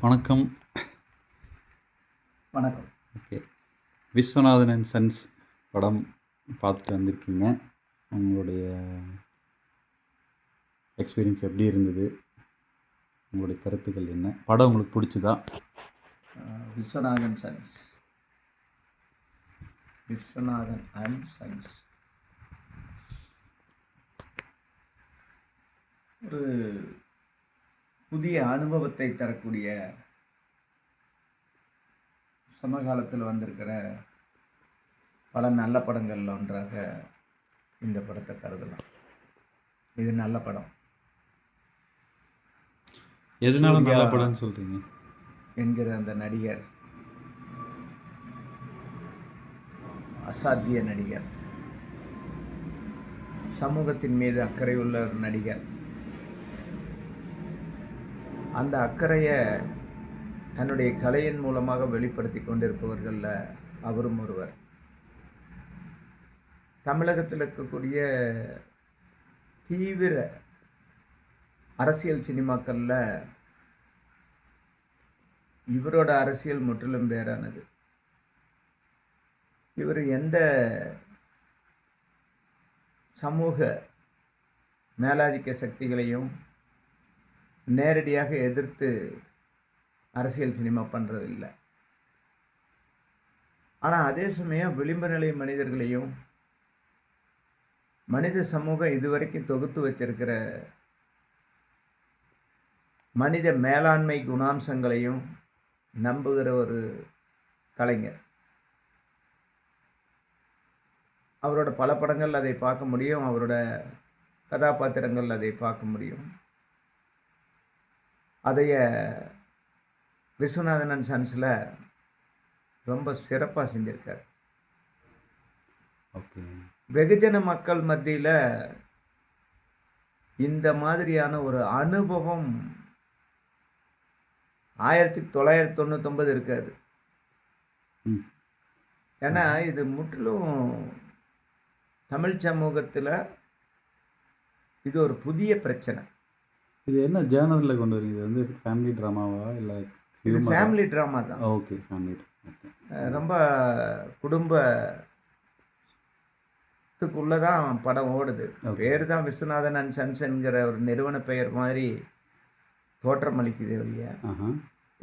வணக்கம். வணக்கம். Okay. Viswanathan and sons படம் பார்த்துட்டு வந்திருக்கீங்க. உங்களுடைய எக்ஸ்பீரியன்ஸ் எப்படி இருந்தது? உங்களுடைய கருத்துக்கள் என்ன? படம் உங்களுக்கு பிடிச்சதா? Viswanathan sons. Viswanathan and sons ஒரு புதிய அனுபவத்தை தரக்கூடிய சமகாலத்தில் வந்திருக்கிற பல நல்ல படங்கள்ல ஒன்றாக இந்த படத்தை கருதலாம். இது நல்ல படம். எதனால நல்ல படம்னு சொல்றீங்க? என்கிற அந்த நடிகர் அசாத்திய நடிகர், சமூகத்தின் மீது அக்கறை உள்ள ஒரு நடிகர். அந்த அக்கறையை தன்னுடைய கலையின் மூலமாக வெளிப்படுத்தி கொண்டிருப்பவர்களில் அவரும் ஒருவர். தமிழகத்தில் இருக்கக்கூடிய தீவிர அரசியல் சினிமாக்களில் இவரோட அரசியல் முற்றிலும் வேறானது. இவர் எந்த சமூக மேலாதிக்க சக்திகளையும் நேரடியாக எதிர்த்து அரசியல் சினிமா பண்ணுறதில்லை. ஆனால் அதே சமயம் விளிம்பு நிலை மனிதர்களையும் மனித சமூகம் இதுவரைக்கும் தொகுத்து வச்சிருக்கிற மனித மேலாண்மை குணாம்சங்களையும் நம்புகிற ஒரு கலைஞர். அவரோட பல படங்கள் அதை பார்க்க முடியும், அவரோட கதாபாத்திரங்கள் அதை பார்க்க முடியும். அதைய விஸ்வநாதன் அண்ட் சன்ஸில் ரொம்ப சிறப்பாக செஞ்சுருக்கார். ஓகே. வெகுஜன மக்கள் மத்தியில் இந்த மாதிரியான ஒரு அனுபவம் 1999 இருக்காது. ஏன்னா இது முற்றிலும் தமிழ் சமூகத்தில் இது ஒரு புதிய பிரச்சனை. இது என்ன ஜேர்னலில் கொண்டு வரீங்க? இது வந்து ஃபேமிலி ட்ராமாவா இல்லை? இது ஃபேமிலி ட்ராமா தான். Okay, family. ஓகே. ரொம்ப குடும்பத்துக்குள்ளே தான் படம் ஓடுது. பேர் தான் விஸ்வநாதன் அண்ட் சன்ஸ் என்கிற ஒரு நிறுவன பெயர் மாதிரி தோற்றம் அளிக்குது வெளியே.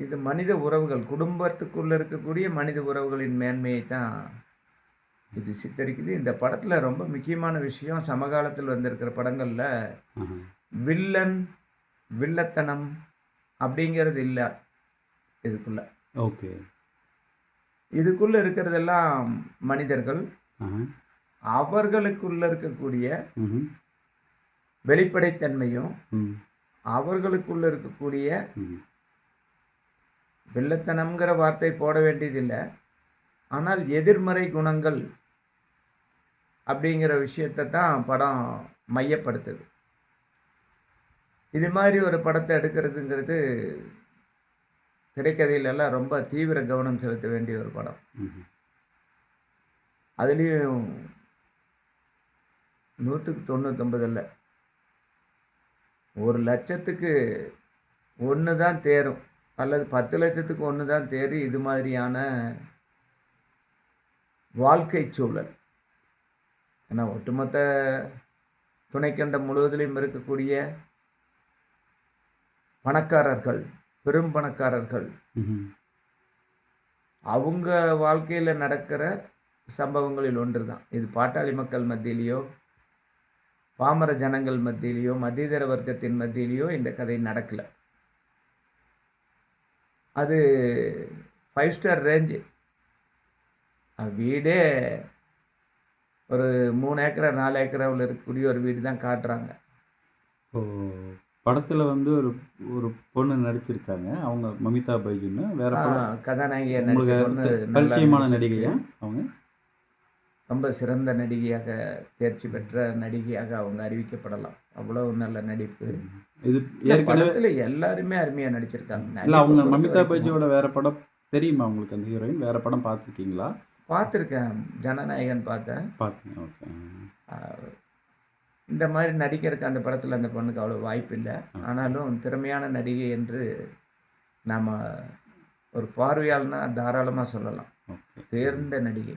இது மனித உறவுகள், குடும்பத்துக்குள்ளே இருக்கக்கூடிய மனித உறவுகளின் மேன்மையை தான் இது சித்தரிக்குது. இந்த படத்தில் ரொம்ப முக்கியமான விஷயம், சமகாலத்தில் வந்திருக்கிற படங்களில் வில்லன் வில்லத்தனம் அப்படிங்கிறது இல்லை இதுக்குள்ள. ஓகே. இதுக்குள்ள இருக்கிறதெல்லாம் மனிதர்கள், அவர்களுக்குள்ள இருக்கக்கூடிய வெளிப்படைத்தன்மையும் அவர்களுக்குள்ள இருக்கக்கூடிய வில்லத்தனம்ங்கிற வார்த்தை போட வேண்டியதில்லை, ஆனால் எதிர்மறை குணங்கள் அப்படிங்கிற விஷயத்தை தான் படம் மையப்படுத்துது. இது மாதிரி ஒரு படத்தை எடுக்கிறதுங்கிறது திரைக்கதையிலெல்லாம் ரொம்ப தீவிர கவனம் செலுத்த வேண்டிய ஒரு படம். அதுலேயும் 199 இல்லை, 1,00,000க்கு 1 தான் தேரும், அல்லது 10 லட்சத்துக்கு 1 தான் தேரும். இது மாதிரியான வாழ்க்கை சூழல். ஏன்னா ஒட்டுமொத்த துணைக்கண்டம் முழுவதிலும் இருக்கக்கூடிய பணக்காரர்கள், பெரும் பணக்காரர்கள், அவங்க வாழ்க்கையில் நடக்கிற சம்பவங்களில் ஒன்று தான் இது. பாட்டாளி மக்கள் மத்தியிலையோ பாமர ஜனங்கள் மத்தியிலையோ மத்தியதர வர்க்கத்தின் மத்தியிலையோ இந்த கதை நடக்கலை. அது 5 ஸ்டார் ரேஞ்சு. வீடே ஒரு 3 ஏக்கரா 4 ஏக்கராவில் இருக்கக்கூடிய ஒரு வீடு தான் காட்டுறாங்க. படத்தில் வந்து ஒரு பொண்ணு நடிச்சிருக்காங்க, அவங்க மமிதா பைஜுன்னு. வேற கதாநாயகியை பரிச்சயமான நடிகையா? அவங்க ரொம்ப சிறந்த நடிகையாக, தேர்ச்சி பெற்ற நடிகையாக அவங்க அறிவிக்கப்படலாம். அவ்வளவு நல்ல நடிப்பு. இது ஏற்கனவே எல்லாருமே அருமையாக நடிச்சிருக்காங்க. இல்லை, அவங்க மமிதா பைஜுவோட வேற படம் தெரியுமா உங்களுக்கு? அந்த ஹீரோயின் வேற படம் பார்த்துருக்கீங்களா? பார்த்துருக்கேன், ஜனநாயகன் பார்த்தேன். பார்த்தீங்க? ஓகே. இந்த மாதிரி நடிக்கிறதுக்கு அந்த படத்தில் அந்த பொண்ணுக்கு அவ்வளோ வாய்ப்பு இல்லை. ஆனாலும் திறமையான நடிகை என்று நாம் ஒரு பார்வையாளனா தாராளமாக சொல்லலாம். ஓகே. தேர்ந்த நடிகை.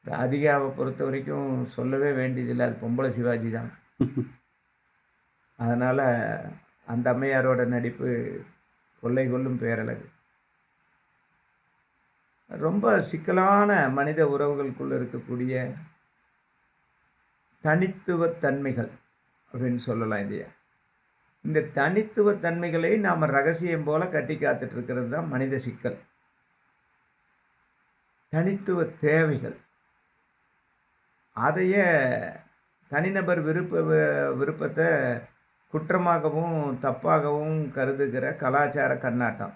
ராதிகாவை பொறுத்த வரைக்கும் சொல்லவே வேண்டியதில்லை, அது பொம்பளை சிவாஜி தான். அதனால் அந்த அம்மையாரோட நடிப்பு கொள்ளை கொள்ளும் பேரழகு. ரொம்ப சிக்கலான மனித உறவுகளுக்குள்ள இருக்கக்கூடிய தனித்துவ தன்மைகள் அப்படின்னு சொல்லலாம் இல்லையா? இந்த தனித்துவ தன்மைகளை நாம் ரகசியம் போல கட்டி காத்துட்டு இருக்கிறது தான் மனித சிக்கல். தனித்துவ தேவைகள், அதையே தனிநபர் விருப்பத்தை குற்றமாகவும் தப்பாகவும் கருதுகிற கலாச்சார கண்ணாட்டம்.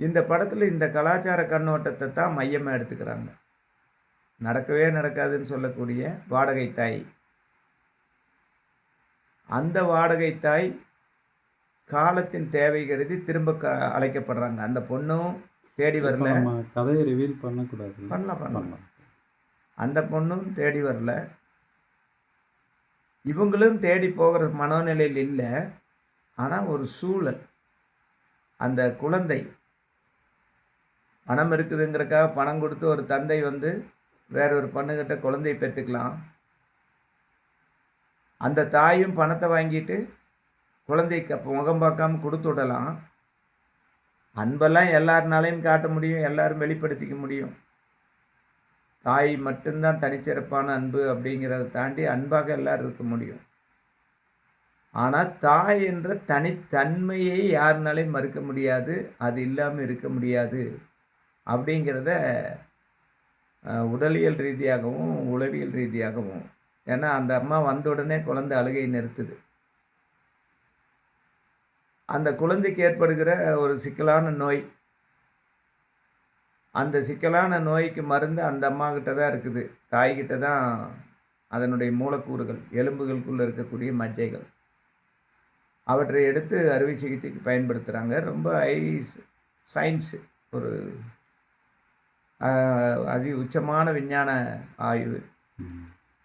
இந்த படத்தில் இந்த கலாச்சார கண்ணோட்டத்தை தான் மையமாக எடுத்துக்கிறாங்க. நடக்கவே நடக்காதுன்னு சொல்லக்கூடிய வாடகை தாய். அந்த வாடகை தாய் காலத்தின் தேவை கருதி திரும்ப அழைக்கப்படுறாங்க. அந்த பொண்ணும் தேடி வரல. கதையை ரிவீல் பண்ணக்கூடாது. பண்ணலாம். அந்த பொண்ணும் தேடி வரல, இவங்களும் தேடி போகிற மனோநிலையில் இல்லை. ஆனால் ஒரு சூழல், அந்த குழந்தை பணம் இருக்குதுங்கிறக்காக பணம் கொடுத்து ஒரு தந்தை வந்து வேற ஒரு பொண்ணுகிட்ட குழந்தையை பெற்றுக்கலாம். அந்த தாயும் பணத்தை வாங்கிட்டு குழந்தைக்கு முகம் பார்க்காம கொடுத்து விடலாம். அன்பெல்லாம் எல்லாருனாலையும் காட்ட முடியும், எல்லாரும் வெளிப்படுத்திக்க முடியும். தாய் மட்டும்தான் தனிச்சிறப்பான அன்பு அப்படிங்கிறத தாண்டி அன்பாக எல்லாரும் இருக்க முடியும். ஆனால் தாய் என்ற தனித்தன்மையை யாருனாலையும் மறுக்க முடியாது, அது இல்லாமல் இருக்க முடியாது அப்படிங்கிறத உடலியல் ரீதியாகவும் உளவியல் ரீதியாகவும். ஏன்னா அந்த அம்மா வந்த உடனே குழந்தை அழுகை நிறுத்துது. அந்த குழந்தைக்கு ஏற்படுகிற ஒரு சிக்கலான நோய், அந்த சிக்கலான நோய்க்கு மருந்து அந்த அம்மா கிட்ட தான் இருக்குது. தாய்கிட்ட தான் அதனுடைய மூலக்கூறுகள், எலும்புகளுக்குள்ளே இருக்கக்கூடிய மஜ்ஜைகள், அவற்றை எடுத்து அறுவை சிகிச்சைக்கு பயன்படுத்துகிறாங்க. ரொம்ப சயின்ஸு, ஒரு அதி உச்சமான விஞ்ஞான ஆய்வு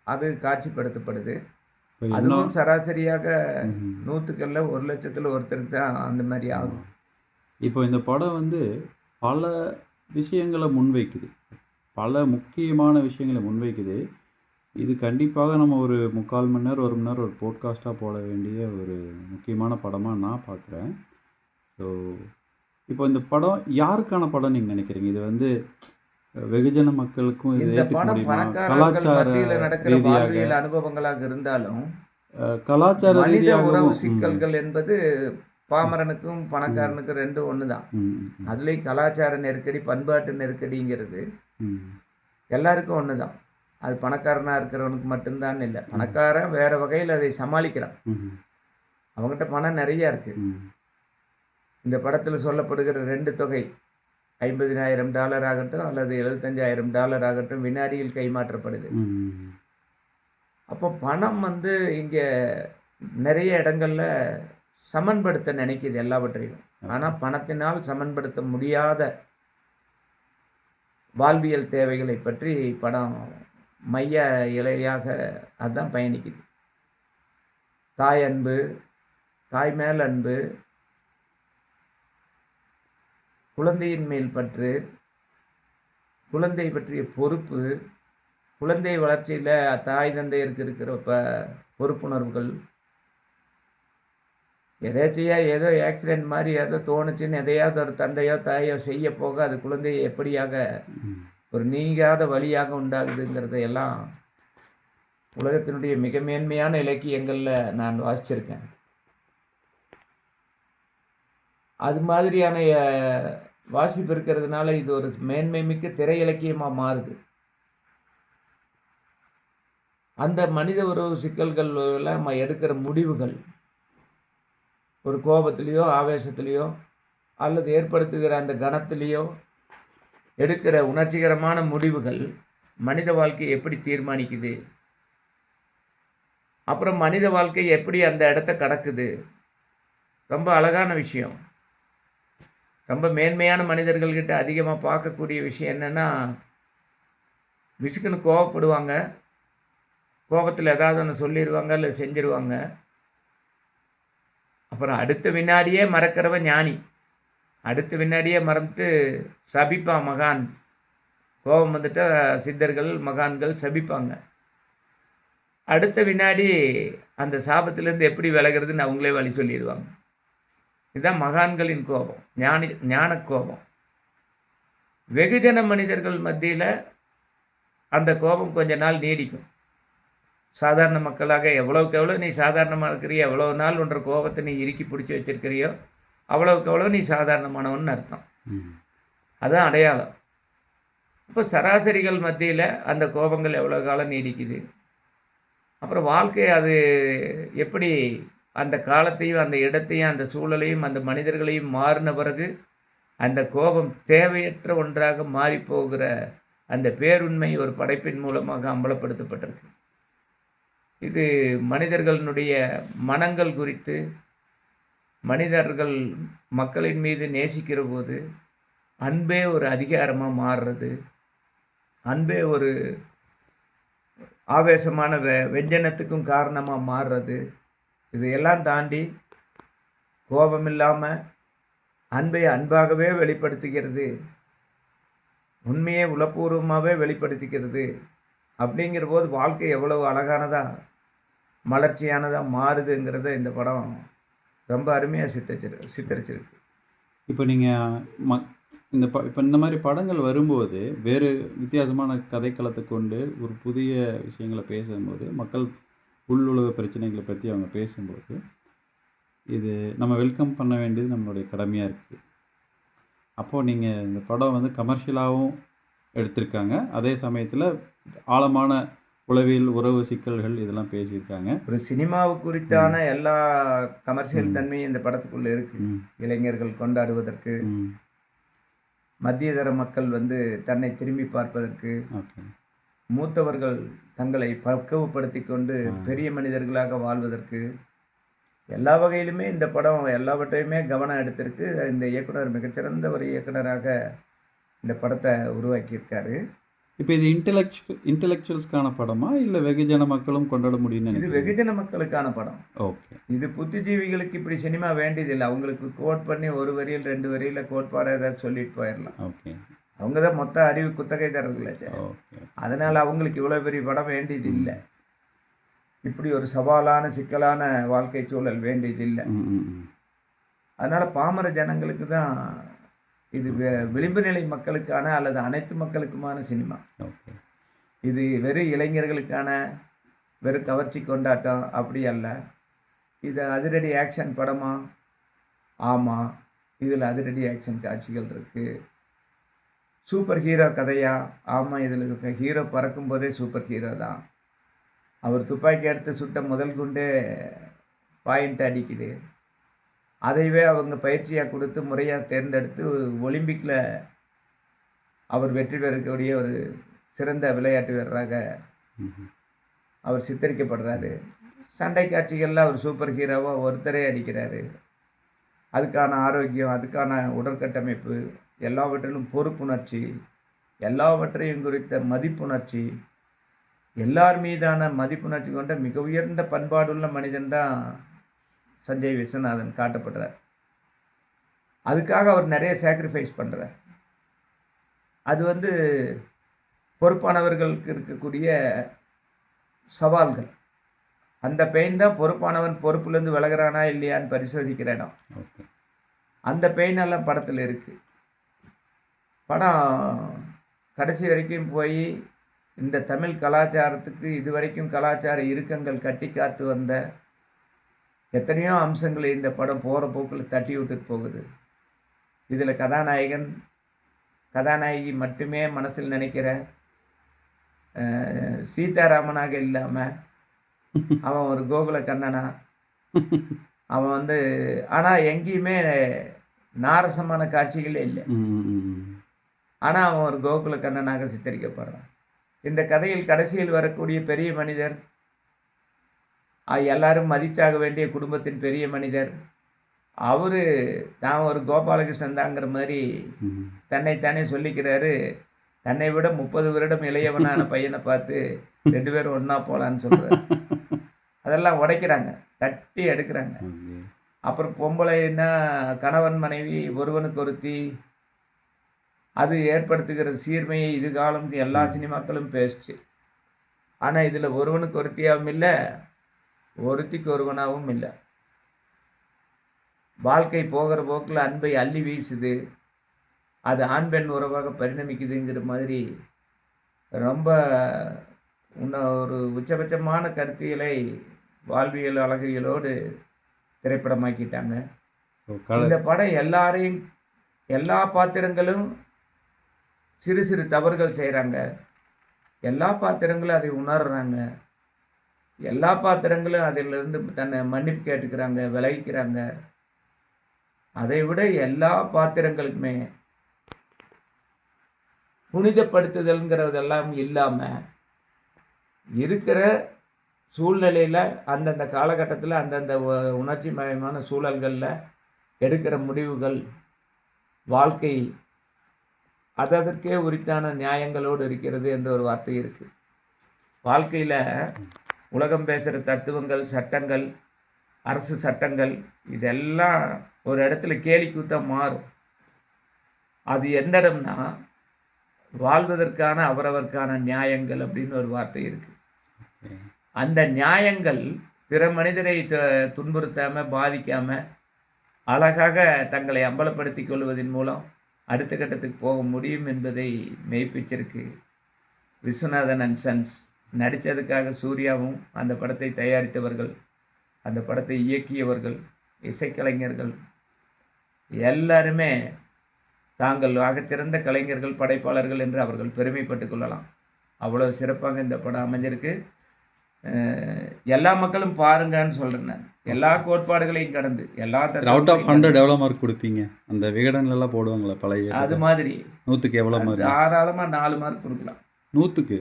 அது காட்சிப்படுத்தப்படுது. அதுவும் சராசரியாக 100க்கல்ல 1,00,000 ஒருத்தருக்கு தான் அந்த மாதிரி ஆகும். இப்போ இந்த படம் வந்து பல விஷயங்களை முன்வைக்குது, பல முக்கியமான விஷயங்களை முன்வைக்குது. இது கண்டிப்பாக நம்ம ஒரு 3/4 மணி நேரம் 1 மணி நேரம் ஒரு போட்காஸ்ட்டாக போட வேண்டிய ஒரு முக்கியமான படமாக நான் பார்க்குறேன். ஸோ இப்போ இந்த படம் யாருக்கான படம் நீங்கள் நினைக்கிறீங்க? இது வந்து வெகுஜன மக்களுக்கும் இது இந்த ஏற்றுக்க படம் முடியுமா? பணக்காரர்கள் கலாச்சார மத்தியில் நடக்கிற ரீதியாக, வாழ்வியல் அனுபவங்களாக இருந்தாலும் கலாச்சார மனித உறவு ரீதியாகவும். சிக்கல்கள் என்பது பாமரனுக்கும் பணக்காரனுக்கும் ரெண்டும் ஒன்று தான். அதுலேயும் கலாச்சார நெருக்கடி, பண்பாட்டு நெருக்கடிங்கிறது எல்லாருக்கும் ஒன்று தான். அது பணக்காரனாக இருக்கிறவனுக்கு மட்டும்தான் இல்லை, பணக்காரன் வேற வகையில் அதை சமாளிக்கிறான். அவங்ககிட்ட பணம் நிறையா இருக்குது. இந்த படத்தில் சொல்லப்படுகிற 2 தொகை, $50,000 ஆகட்டும் அல்லது $75,000 ஆகட்டும், வினாடியில் கைமாற்றப்படுது. அப்போ பணம் வந்து இங்கே நிறைய இடங்கள்ல சமன்படுத்த நினைக்குது எல்லாவற்றையும். ஆனால் பணத்தினால் சமன்படுத்த முடியாத வாழ்வியல் தேவைகளை பற்றி படம் மைய இலையாக அதுதான் பயணிக்குது. தாய் அன்பு, தாய் மேல் அன்பு, குழந்தையின் மேல் பற்று, குழந்தை பற்றிய பொறுப்பு, குழந்தை வளர்ச்சியில் தாய் தந்தையருக்கு இருக்கிற பொறுப்புணர்வுகள். எதாச்சியா ஏதோ ஆக்சிடென்ட் மாதிரி ஏதோ தோணுச்சுன்னு எதையாவது ஒரு தந்தையோ தாயோ செய்ய போக அது குழந்தையை எப்படியாக ஒரு நீங்காத வழியாக உண்டாகுதுங்கிறதையெல்லாம் உலகத்தினுடைய மிக மேன்மையான இலக்கியங்களில் நான் வாசிச்சிருக்கேன். அது மாதிரியான வாசிப்பு இருக்கிறதுனால இது ஒரு மேன்மை மிக்க திரை இலக்கியமாக மாறுது. அந்த மனித உறவு சிக்கல்கள் நம்ம எடுக்கிற முடிவுகள், ஒரு கோபத்திலேயோ ஆவேசத்திலேயோ அல்லது ஏற்படுத்துகிற அந்த கணத்திலேயோ எடுக்கிற உணர்ச்சிகரமான முடிவுகள் மனித வாழ்க்கையை எப்படி தீர்மானிக்குது, அப்புறம் மனித வாழ்க்கை எப்படி அந்த இடத்த கடக்குது. ரொம்ப அழகான விஷயம். ரொம்ப மேன்மையான மனிதர்கள்கிட்ட அதிகமாக பார்க்கக்கூடிய விஷயம் என்னென்னா, விசுக்குன்னு கோவப்படுவாங்க, கோபத்தில் ஏதாவது ஒன்று சொல்லிடுவாங்க இல்லை செஞ்சிருவாங்க. அப்புறம் அடுத்த வினாடியே மறக்கிறவன் ஞானி. அடுத்த வினாடியே மறந்துட்டு சபிப்பான் மகான். கோபம் வந்துட்டா சித்தர்கள், மகான்கள் சபிப்பாங்க. அடுத்த வினாடி அந்த சாபத்திலேருந்து எப்படி விலகிறதுன்னு அவங்களே வழி சொல்லிடுவாங்க. இதுதான் மகான்களின் கோபம், ஞான கோபம். வெகுஜன மனிதர்கள் மத்தியில் அந்த கோபம் கொஞ்ச நாள் நீடிக்கும். சாதாரண மக்களாக எவ்வளவுக்கு எவ்வளோ நீ சாதாரணமாக இருக்கிறியோ, எவ்வளோ நாள் ஒன்ற கோபத்தை நீ இறுக்கி பிடிச்சி வச்சிருக்கிறியோ, அவ்வளவுக்கு எவ்வளோ நீ சாதாரணமானவன்னு அர்த்தம். அதுதான் அடையாளம். இப்போ சராசரிகள் மத்தியில் அந்த கோபங்கள் எவ்வளோ காலம் நீடிக்குது, அப்புறம் வாழ்க்கை அது எப்படி அந்த காலத்தையும் அந்த இடத்தையும் அந்த சூழலையும் அந்த மனிதர்களையும் மாறின பிறகு அந்த கோபம் தேவையற்ற ஒன்றாக மாறிப்போகிற அந்த பேருண்மை ஒரு படைப்பின் மூலமாக அம்பலப்படுத்தப்பட்டிருக்கு. இது மனிதர்களுடைய மனங்கள் குறித்து, மனிதர்கள் மக்களின் மீது நேசிக்கிற போது அன்பே ஒரு அதிகாரமாக மாறுறது, அன்பே ஒரு ஆவேசமான வெஞ்சனத்துக்கும் காரணமாக மாறுறது, இதையெல்லாம் தாண்டி கோபம் இல்லாமல் அன்பை அன்பாகவே வெளிப்படுத்துகிறது, உண்மையை உளப்பூர்வமாகவே வெளிப்படுத்திக்கிறது. அப்படிங்கிற போது வாழ்க்கை எவ்வளவு அழகானதாக மலர்ச்சியானதாக மாறுதுங்கிறத இந்த படம் ரொம்ப அருமையாக சித்தரிச்சிருக்கு. இப்போ நீங்கள் இப்போ இந்த மாதிரி படங்கள் வரும்போது வேறு வித்தியாசமான கதைக்களத்தை கொண்டு ஒரு புதிய விஷயங்களை பேசும்போது, மக்கள் உள்ளுலக பிரச்சனைகளை பற்றி அவங்க பேசும்போது, இது நம்ம வெல்கம் பண்ண வேண்டியது நம்மளுடைய கடமையாக இருக்குது. அப்போது நீங்கள் இந்த படம் வந்து கமர்ஷியலாகவும் எடுத்திருக்காங்க, அதே சமயத்தில் ஆழமான உளவியல் உறவு சிக்கல்கள் இதெல்லாம் பேசியிருக்காங்க. ஒரு சினிமாவு குறித்தான எல்லா கமர்ஷியல் தன்மையும் இந்த படத்துக்குள்ளே இருக்குது. இளைஞர்கள் கொண்டாடுவதற்கு, மத்தியதர மக்கள் வந்து தன்னை திரும்பி பார்ப்பதற்கு, மூத்தவர்கள் தங்களை பக்குவப்படுத்தி கொண்டு பெரிய மனிதர்களாக வாழ்வதற்கு, எல்லா வகையிலுமே இந்த படம் எல்லாவற்றையுமே கவனம் எடுத்திருக்கு. இந்த இயக்குனர் மிகச்சிறந்த ஒரு இயக்குனராக இந்த படத்தை உருவாக்கியிருக்காரு. இப்போ இது இன்டெலெக்சுவல்ஸ்க்கான படமா இல்லை வெகுஜன மக்களும் கொண்டாட முடியும்னு? இது வெகுஜன மக்களுக்கான படம். ஓகே. இது புத்திஜீவிகளுக்கு இப்படி சினிமா வேண்டியதில்லை. அவங்களுக்கு கோட் பண்ணி ஒரு வரியில் 2 வரியில் கோட்பாடு ஏதாவது சொல்லிட்டு போயிடலாம். ஓகே. அவங்க தான் மொத்த அறிவு குத்தகைதாரர்களாச்சு. ஓகே. அதனால் அவங்களுக்கு இவ்வளோ பெரிய படம் வேண்டியது இல்லை. இப்படி ஒரு சவாலான சிக்கலான வாழ்க்கை சூழல் வேண்டியது இல்லை. அதனால் பாமர ஜனங்களுக்கு தான் இது விளிம்பு நிலை மக்களுக்கான அல்லது அனைத்து மக்களுக்குமான சினிமா. இது வெறும் இளைஞர்களுக்கான வெறும் கவர்ச்சி கொண்டாட்டம் அப்படி அல்ல. இது அதிரடி ஆக்ஷன் படமா? ஆமாம், இதில் அதிரடி ஆக்ஷன் காட்சிகள் இருக்குது. சூப்பர் ஹீரோ கதையா? ஆமாம், இதில் ஹீரோ பறக்கும் போதே சூப்பர் ஹீரோ தான். அவர் துப்பாக்கி எடுத்து சுட்ட முதல் குண்டே பாயிண்ட் அடிக்குது. அதைவே அவங்க பயிற்சியாக கொடுத்து முறையாக தேர்ந்தெடுத்து ஒலிம்பிக்கில் அவர் வெற்றி பெறக்கூடிய ஒரு சிறந்த விளையாட்டு வீரராக அவர் சித்தரிக்கப்படுறாரு. சண்டை காட்சிகளில் அவர் சூப்பர் ஹீரோவாக ஒருத்தரே அடிக்கிறாரு. அதுக்கான ஆரோக்கியம், அதுக்கான உடற்கட்டமைப்பு, எல்லாவற்றிலும் பொறுப்புணர்ச்சி, எல்லாவற்றையும் குறித்த மதிப்புணர்ச்சி, எல்லார் மீதான மதிப்புணர்ச்சி கொண்ட மிக உயர்ந்த பண்பாடுள்ள மனிதன் தான் சஞ்சய் விஸ்வநாதன் காட்டப்படுறார். அதுக்காக அவர் நிறைய சாக்ரிஃபைஸ் பண்ணுறார். அது வந்து பொறுப்பானவர்களுக்கு இருக்கக்கூடிய சவால்கள். அந்த பெயின் தான் பொறுப்பானவன் பொறுப்புலேருந்து விலகிறானா இல்லையான்னு பரிசோதிக்கிற இடம். அந்த பெயினெல்லாம் படத்தில் இருக்குது. படம் கடைசி வரைக்கும் போய் இந்த தமிழ் கலாச்சாரத்துக்கு இதுவரைக்கும் கலாச்சார இறுக்கங்கள் கட்டி காத்து வந்த எத்தனையோ அம்சங்களை இந்த படம் போகிற போக்கில் தட்டி விட்டுட்டு போகுது. இதில் கதாநாயகன் கதாநாயகி மட்டுமே மனசில் நினைக்கிற சீதாராமனாக இல்லாமல் அவன் ஒரு கோகுல கண்ணனா, அவன் வந்து ஆனால் எங்கேயுமே நாரசமான காட்சிகளே இல்லை. ஆனால் அவன் ஒரு கோகுல கண்ணனாக சித்தரிக்கப்படுறான். இந்த கதையில் கடைசியில் வரக்கூடிய பெரிய மனிதர், எல்லாரும் மதிச்சாக வேண்டிய குடும்பத்தின் பெரிய மனிதர், அவர் தான் ஒரு கோபாலகிருஷ்ணன் தாங்கிற மாதிரி தன்னைத்தானே சொல்லிக்கிறாரு. தன்னை விட 30 வருடம் இளையவனான பையனை பார்த்து 2 பேரும் ஒன்றா போகலான்னு சொல்கிறார். அதெல்லாம் உடைக்கிறாங்க, தட்டி எடுக்கிறாங்க. அப்புறம் பொம்பளைன்னா கணவன் மனைவி ஒருவனுக்கு ஒருத்தி, அது ஏற்படுத்துகிற சீர்மையை இது காலம் எல்லா சினிமாக்களும் பேசுச்சு. ஆனா இதுல ஒருவனுக்கு ஒருத்தியாவும் இல்ல, ஒருத்திக்கு ஒருவனாவும் இல்ல. வாழ்க்கை போகிற போக்குல அன்பை அள்ளி வீசுது. அது ஆண் பெண் உறவாக பரிணமிக்குதுங்கிற மாதிரி ரொம்ப ஒரு உச்சபட்சமான கருத்தியலை வாழ்வியல் அழகியலோடு திரைப்படமாக்கிட்டாங்க. இந்த படம் எல்லா பாத்திரங்களும் சிறு சிறு தவறுகள் செய்கிறாங்க. எல்லா பாத்திரங்களும் அதை உணர்றாங்க. எல்லா பாத்திரங்களும் அதிலிருந்து தன்னை மன்னிப்பு கேட்டுக்கிறாங்க, விலகிக்கிறாங்க. அதை விட எல்லா பாத்திரங்களுக்குமே புனிதப்படுத்துதல்ங்கிறதெல்லாம் இல்லாமல் இருக்கிற சூழ்நிலையில் அந்தந்த காலகட்டத்தில் அந்தந்த உணர்ச்சி மயமான சூழல்களில் எடுக்கிற முடிவுகள் வாழ்க்கை அதற்கே உரித்தான நியாயங்களோடு இருக்கிறது என்ற ஒரு வார்த்தை இருக்குது. வாழ்க்கையில் உலகம் பேசுகிற தத்துவங்கள், சட்டங்கள், அரசு சட்டங்கள் இதெல்லாம் ஒரு இடத்துல கேலிக்கூத்தாக மாறும். அது எந்த இடம்னா வாழ்வதற்கான அவரவர்க்கான நியாயங்கள் அப்படின்னு ஒரு வார்த்தை இருக்குது. அந்த நியாயங்கள் பிற மனிதரை துன்புறுத்தாமல் பாதிக்காமல் அழகாக தங்களை அம்பலப்படுத்தி கொள்வதன் மூலம் அடுத்த கட்டத்துக்கு போக முடியும் என்பதை மெய்ப்பிச்சிருக்கு விஸ்வநாதன் அண்ட் சன்ஸ். நடித்ததுக்காக சூர்யாவும், அந்த படத்தை தயாரித்தவர்கள், அந்த படத்தை இயக்கியவர்கள், இசைக்கலைஞர்கள் எல்லாருமே தாங்கள் ஆகச்சிறந்த கலைஞர்கள், படைப்பாளர்கள் என்று அவர்கள் பெருமைப்பட்டு கொள்ளலாம். அவ்வளோ சிறப்பாக இந்த படம் அமைஞ்சிருக்கு. எல்லா மக்களும் பாருங்கன்னு சொல்கிறேன் நான். எல்லா கோட்பாடுகளையும் கடந்து எல்லா அவுட் ஆஃப் 100 எவ்வளோ மார்க் கொடுப்பீங்க? அந்த விகடன்லாம் போடுவாங்களா பழைய, அது மாதிரி 100க்கு எவ்வளோ மார்க்? தாராளமாக 4 மார்க் கொடுக்கலாம். 100க்கு?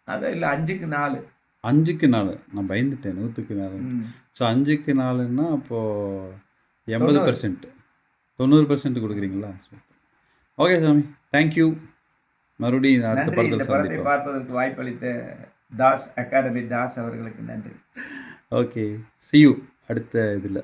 அதான் இல்லை, 5க்கு 4. 5க்கு 4? நான் பயந்துட்டேன் 100க்கு 4. ஸோ 5க்கு 4ன்னா அப்போது 80%, 90% கொடுக்குறீங்களா? ஓகே சாமி, தேங்க்யூ. மறுபடியும் அடுத்த படத்தில் படத்தை பார்ப்பதற்கு வாய்ப்பளித்த தாஸ் அகாடமி தாஸ் அவர்களுக்கு நன்றி. ஓகே, see you அடுத்த இதில்.